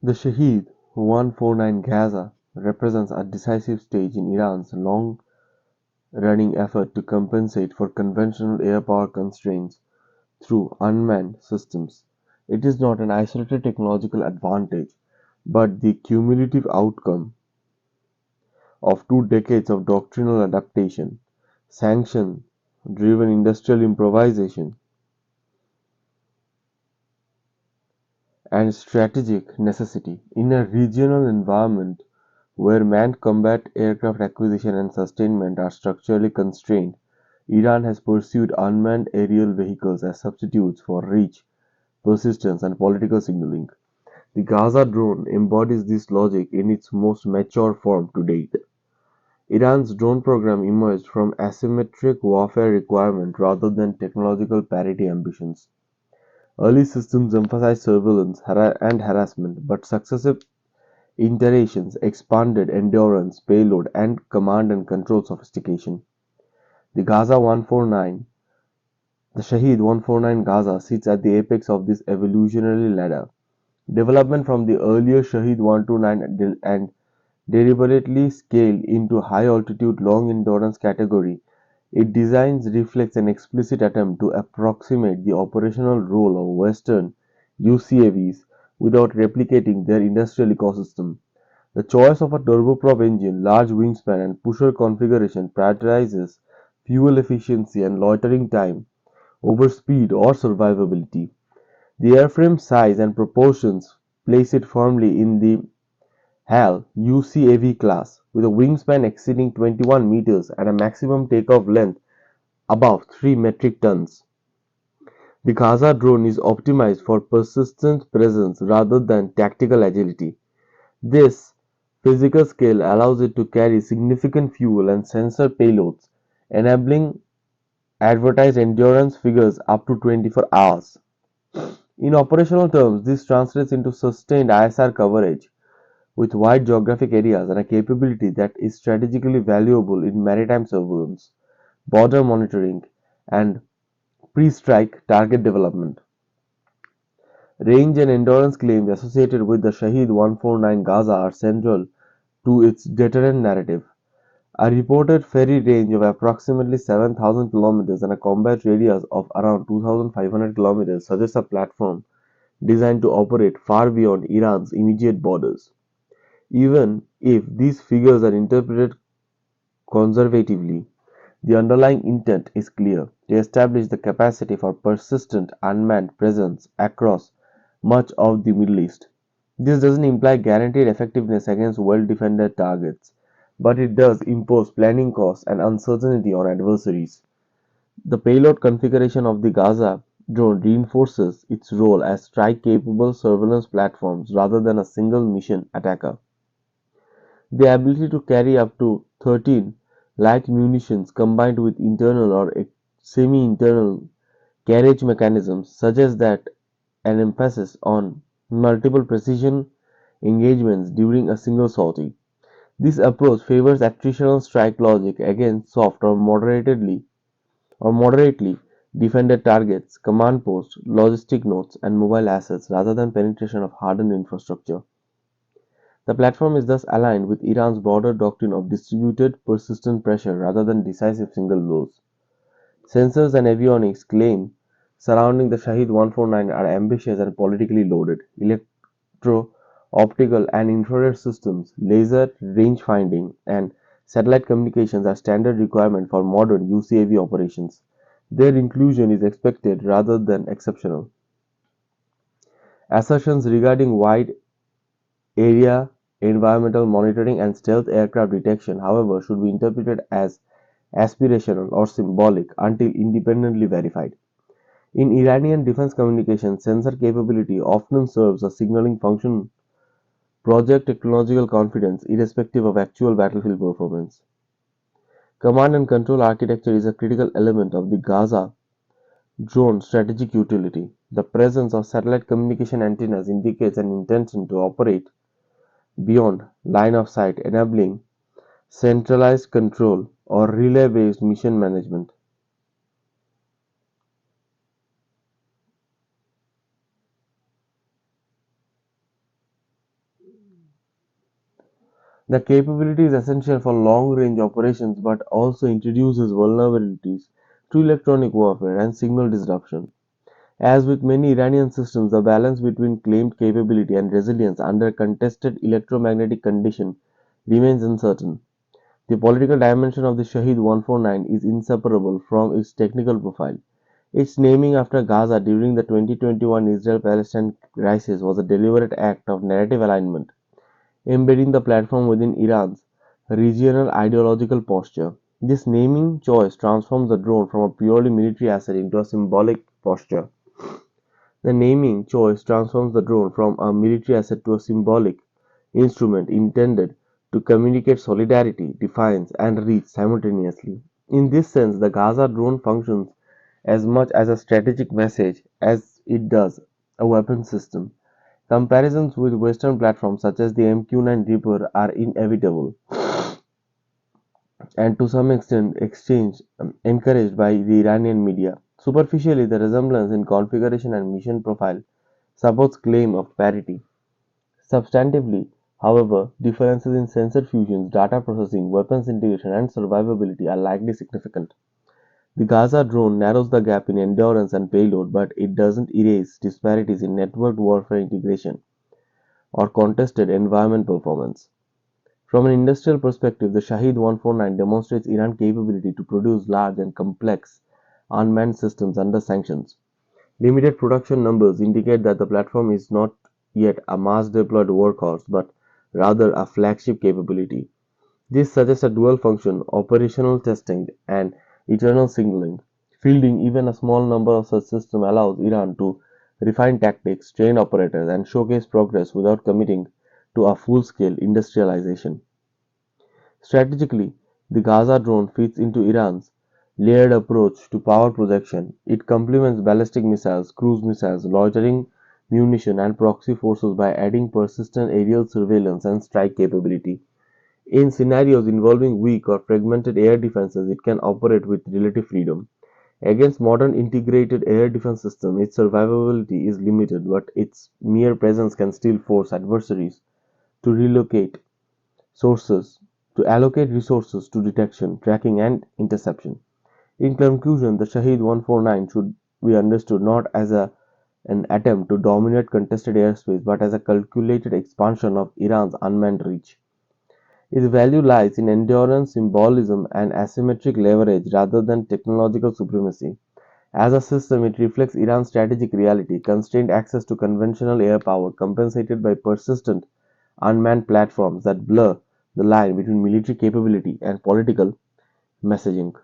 The Shahed 149 Gaza represents a decisive stage in Iran's long-running effort to compensate for conventional air power constraints through unmanned systems. It is not an isolated technological advantage, but the cumulative outcome of 2 decades of doctrinal adaptation, sanction-driven industrial improvisation, and strategic necessity. In a regional environment where manned combat aircraft acquisition and sustainment are structurally constrained, Iran has pursued unmanned aerial vehicles as substitutes for reach, persistence, and political signaling. The Gaza drone embodies this logic in its most mature form to date. Iran's drone program emerged from asymmetric warfare requirement rather than technological parity ambitions. Early systems emphasized surveillance and harassment, but successive iterations expanded endurance, payload, and command and control sophistication. The Gaza 149, the Shahed 149 Gaza sits at the apex of this evolutionary ladder. Development from the earlier Shahed 129 and deliberately scaled into high-altitude long-endurance category, its designs reflects an explicit attempt to approximate the operational role of Western UCAVs without replicating their industrial ecosystem. The choice of a turboprop engine, large wingspan, and pusher configuration prioritizes fuel efficiency and loitering time over speed or survivability. The airframe size and proportions place it firmly in the HAL UCAV class, with a wingspan exceeding 21 meters and a maximum takeoff length above 3 metric tons. The Gaza drone is optimized for persistent presence rather than tactical agility. This physical scale allows it to carry significant fuel and sensor payloads, enabling advertised endurance figures up to 24 hours. In operational terms, this translates into sustained ISR coverage with wide geographic areas and a capability that is strategically valuable in maritime surveillance, border monitoring, and pre-strike target development. Range and endurance claims associated with the Shahed 149 Gaza are central to its deterrent narrative. A reported ferry range of approximately 7,000 kilometers and a combat radius of around 2,500 kilometers suggests a platform designed to operate far beyond Iran's immediate borders. Even if these figures are interpreted conservatively, the underlying intent is clear: to establish the capacity for persistent unmanned presence across much of the Middle East. This doesn't imply guaranteed effectiveness against well-defended targets, but it does impose planning costs and uncertainty on adversaries. The payload configuration of the Gaza drone reinforces its role as strike-capable surveillance platforms rather than a single mission attacker. The ability to carry up to 13 light munitions combined with internal or semi-internal carriage mechanisms suggests that an emphasis on multiple precision engagements during a single sortie. This approach favors attritional strike logic against soft or moderately defended targets, command posts, logistic nodes, and mobile assets rather than penetration of hardened infrastructure. The platform is thus aligned with Iran's broader doctrine of distributed, persistent pressure rather than decisive single blows. Sensors and avionics claim surrounding the Shahed 149 are ambitious and politically loaded. Electro-optical and infrared systems, laser range finding, and satellite communications are standard requirements for modern UCAV operations. Their inclusion is expected rather than exceptional. Assertions regarding wide area environmental monitoring and stealth aircraft detection, however, should be interpreted as aspirational or symbolic until independently verified. In Iranian defense communications, sensor capability often serves a signaling function, project technological confidence irrespective of actual battlefield performance. Command and control architecture is a critical element of the Gaza drone strategic utility. The presence of satellite communication antennas indicates an intention to operate beyond line of sight, enabling centralized control or relay-based mission management. The capability is essential for long-range operations but also introduces vulnerabilities to electronic warfare and signal disruption. As with many Iranian systems, the balance between claimed capability and resilience under contested electromagnetic conditions remains uncertain. The political dimension of the Shahed 149 is inseparable from its technical profile. Its naming after Gaza during the 2021 Israel-Palestine crisis was a deliberate act of narrative alignment, embedding the platform within Iran's regional ideological posture. This naming choice transforms the drone from a purely military asset into a symbolic posture. The naming choice transforms the drone from a military asset to a symbolic instrument intended to communicate solidarity, defiance, and reach simultaneously. In this sense, the Gaza drone functions as much as a strategic message as it does a weapon system. Comparisons with Western platforms such as the MQ-9 Reaper are inevitable and to some extent encouraged by the Iranian media. Superficially, the resemblance in configuration and mission profile supports claim of parity. Substantively, however, differences in sensor fusions, data processing, weapons integration, and survivability are likely significant. The Gaza drone narrows the gap in endurance and payload, but it doesn't erase disparities in networked warfare integration or contested environment performance. From an industrial perspective, the Shahed 149 demonstrates Iran's capability to produce large and complex unmanned systems under sanctions. Limited production numbers indicate that the platform is not yet a mass-deployed workhorse, but rather a flagship capability. This suggests a dual function: operational testing and eternal signaling. Fielding even a small number of such systems allows Iran to refine tactics, train operators, and showcase progress without committing to a full-scale industrialization. Strategically, the Gaza drone fits into Iran's layered approach to power projection. It complements ballistic missiles, cruise missiles, loitering munition, and proxy forces by adding persistent aerial surveillance and strike capability. In scenarios involving weak or fragmented air defenses, it can operate with relative freedom. Against modern integrated air defense systems, its survivability is limited, but its mere presence can still force adversaries to relocate sources to allocate resources to detection, tracking, and interception. In conclusion, the Shahed 149 should be understood not as an attempt to dominate contested airspace but as a calculated expansion of Iran's unmanned reach. Its value lies in endurance, symbolism, and asymmetric leverage rather than technological supremacy. As a system, it reflects Iran's strategic reality: constrained access to conventional air power compensated by persistent unmanned platforms that blur the line between military capability and political messaging.